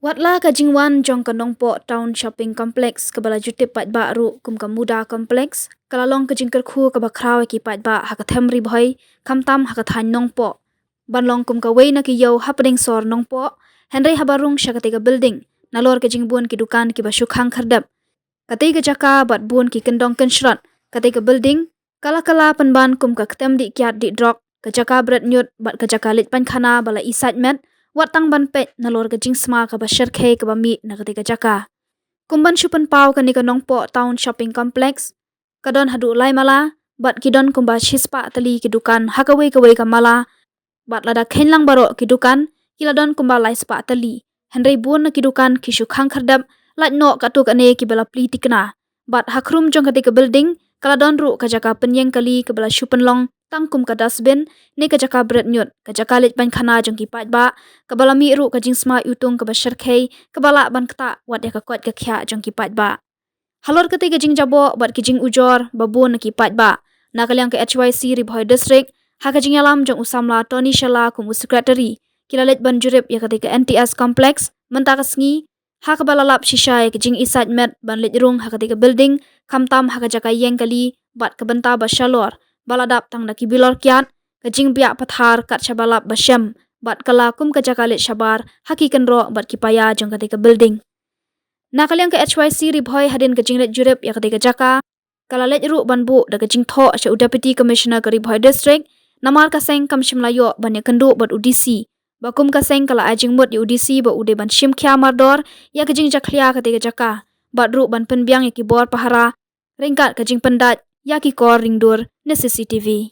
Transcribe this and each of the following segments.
Watla Kajingwan jong Kanongpo Town Shopping Complex kabala jutip pat ba ru kum kamuda complex kalalong kajingker khu kabakraw ki pat ba hakatham ri bhoi kamtam hakathan nongpo banlong kum kawei na ki yo happening sor nongpo henry habarung shakatiga building nalor kajingbun ki dukan ki basyukhang khardap katiga jaka bat bun ki kendong kenshrat katiga building kala kala penban kum ka ktem di kyat di drok kajaka bret nyut bat kajaka lit pankhana bala isat met watang ban pet nalor gajing sma ka bashar khe ka bami na katika jaka kumban shupan pau ka ni ka nongpo town shopping complex kadon hadu lai mala bat kidon kumba chispa tali ki dukan hakawe kawe ka mala bat lada khenlang baro ki dukan kiladon kumba lai spa tali henry bun na ki dukan kishu khang khardap lat no ka tuk ane ki bela pli tikna bat hakrum jong katika building kaladon ru ka jaka penyeng kali ke bela shupan long tangkum ka dustbin ne ka jaka bret nyut ka jaka lit ban khana jong ki pat ba ka bala mi ru ka jing sma utung ka bashar khei ka bala ban kta wat ya ka kwat ka khya jong ki pat ba halor ka te ka jing jabo bat ki jing ujor babun ki pat ba na kalyang ka HYC Ribhoi district ha ka jing alam jong usamla Tony Shala kum secretary kilalet ban jurip ya ka te ka NTS complex menta ka sngi ha ka bala lap shisha ya ka jing isat met ban lit rung ha ka te ka building kamtam ha ka jaka yeng kali bat ka benta ba shalor baladap tang na kibilor kiat kajing biak pathar kat shabalap basyam bat kala kum kajakalit shabar hakikan ro bat kipaya jong katika building na kalyang ka HYC Ribhoi hadin kajing let jurip ya katika jaka kala let ru banbu da kajing tho asha deputy commissioner ka Ribhoi district namar ka seng kam shimlayo ban ya kendu bat UDC bakum ka seng kala ajing mut UDC ba ude ban shim khya mardor ya kajing jakhlia katika jaka bat ru ban penbiang ya kibor pahara ringkat kajing pendat yaki kor ringdur na CCTV.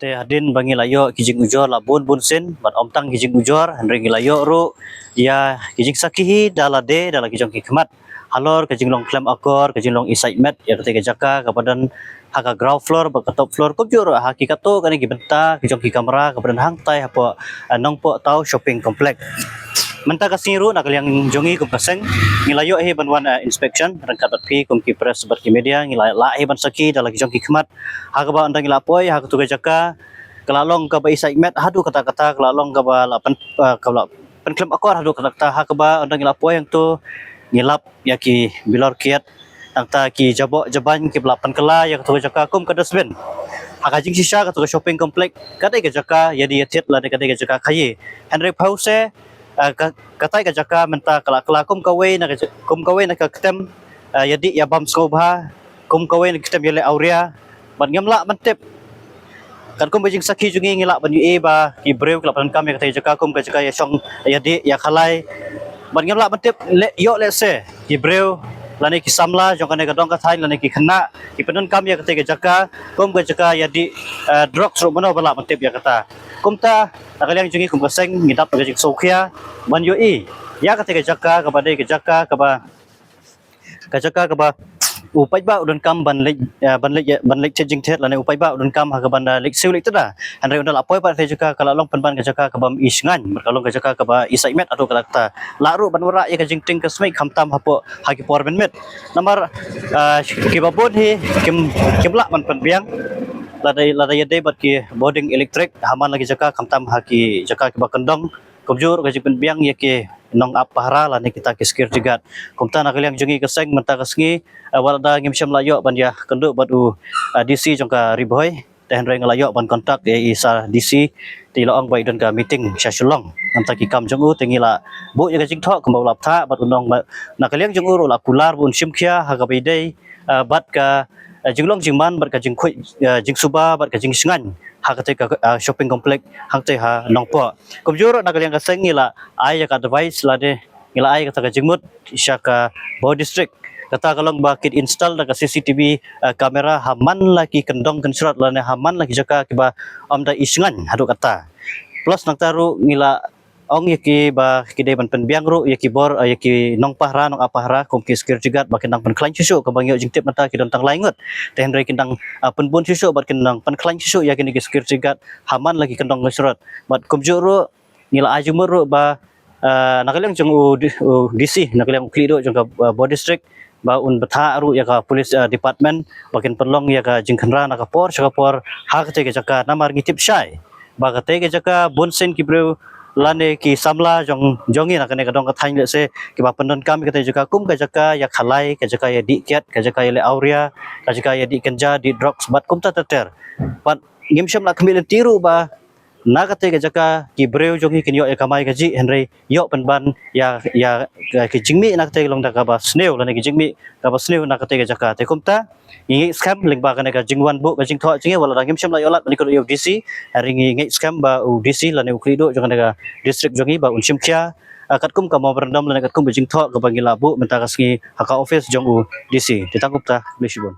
Te hadin bangi layo kijing ujor la bun bun sin bat omtang kijing ujor henry layo ru ya kijing sakihi dala de dala kijong kikmat halor kijing long klem akor kijing long isai met ya ketika jaka kapadan haka ground floor ba top floor ko juro hakikato kani gibenta kijong ki kamera kapadan hangtai hapo nongpo tau shopping complex menta kasiru nak yang jongi kum kaseng ngilayo banwan inspection rangkat pi kum ki press bat ki media ngilai la ban saki dala kijong kikmat haka ba andang ilapoi haka tuga jaka kelalong ka ba isai met hadu kata-kata kelalong ka ba lapan kalau penklem akor hadu kata-kata haka ba andang ilapoi yang tu ngilap ya ki bilor kiat tangta ki jabo jaban ki belapan kela ya tuga jaka kum ka dustbin haka jing sisa ka tuga shopping complex kadai ka jaka ya di tet la kadai ka jaka khaye henry pause katai ka jaka menta kala kum kawe na ka ketem yadi ya bam skobha kum kawe na ketem yele aurea ban ngamla mantep kan kum bajing sakhi jungi ngila ban yu ba ki brew kala pan kam ya katai jaka kum ka jaka ya song yadi ya khalai ban ngamla mantep yo le se ki brew lani ki samla jong kana ka dong ka thai lani ki khna ki penun kam ya katai ka jaka kum ka jaka yadi drug ro mano bala mantep ya kata kumta nakaliang jungi kum kaseng ngidap pagajing sokhia ban yo ya katika jaka kepada ke jaka kaba upai ba udun kam ban lek changing thet lane upai ba udun kam ha ban lek siu lek tada andre undal apoi ba jaka kala long pan ke jaka kabam isngan berkalong ke jaka kaba isaimet atau kalakta laru ban wara ya kajing ting kasmai khamtam hapo haki por ben met namar kibabon hi kimla man panbiang lada yade bat ki boarding electric haman lagi jaka kamtam haki jaka ki bakendong kumjur gaji penbiang ya ki nong apahara la ni kita ki security guard kumta nakaliang jungi keseng menta kasngi walada ngimsyam layo ban ya kenduk batu DC jongka Ribhoi teh reng layo ban kontak ya isa DC ti loong bai don ka meeting syashulong nanta ki kam jongu tengila bu ya gajing thok kembau laptha bat unong nakaliang jongu la kular bun simkhia ha ka bidai bat ka jinglong jingman bat ka jingkhoi jingsuba bat ka jingsingan ha ka te ka shopping complex hang te ha nongpo komjur na kaliang ka sengila ai ka device la de ngila ai ka jingmut isya ka Boh district kata kalong bakit install da ka CCTV kamera haman lagi kendong kensurat la ne haman lagi jaka kiba amda isingan hadu kata plus nang taru ngila ong yaki ba kide ban penbiang ru yaki bor yaki nong pahra nong apahra kom ki security guard bakin nang penklan susu ke bangyo jingtip mata ki dontang laingut ten rei kindang penbun susu bat kindang penklan susu ya kini ki security guard haman lagi kendong surat bat kom juru ngila ajumur ru ba nakaliang jong DC nakaliang klido jong ka Boh district ba un betha ru ya ka police department bakin perlong ya ka jingkhenra nakapor sakapor hak te ke jaka namar ngitip syai ba ka te ke jaka bonsen ki bro lane ki samla jongi nak ne kadong kathang le se ki ba pendon kami kata juga kum ka jaka ya khalai ka jaka ya dikiat ka jaka ya le auria ka jaka ya di kenja di drugs bat kum ta ter bat ngimsham la khamil tiru ba na kate ka jaka ki breu jongi kin yo ya kamai ka ji henry yo penban ya ki jingmi nak te long da ka ba sneu lane ki jingmi ka ba sneu nak kate ka jaka te kum ta ngi scam link ba kana ka jingwan bu ka jing tho jinge wala dangim sham la yolat ni ko yo DC hari ngi scam ba DC la ne ukrido jong ka district jongi ba unsim kya kat kum ka mo berendam la kat kum jing tho ka bangi labu menta ka ski haka office jong DC ditangkup ta blishibun.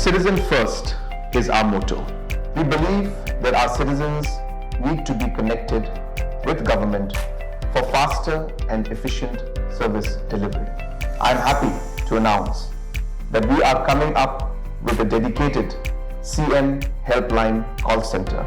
Citizen first is our motto. We believe that our citizens need to be connected with government for faster and efficient service delivery. I'm happy to announce that we are coming up with a dedicated CM helpline call center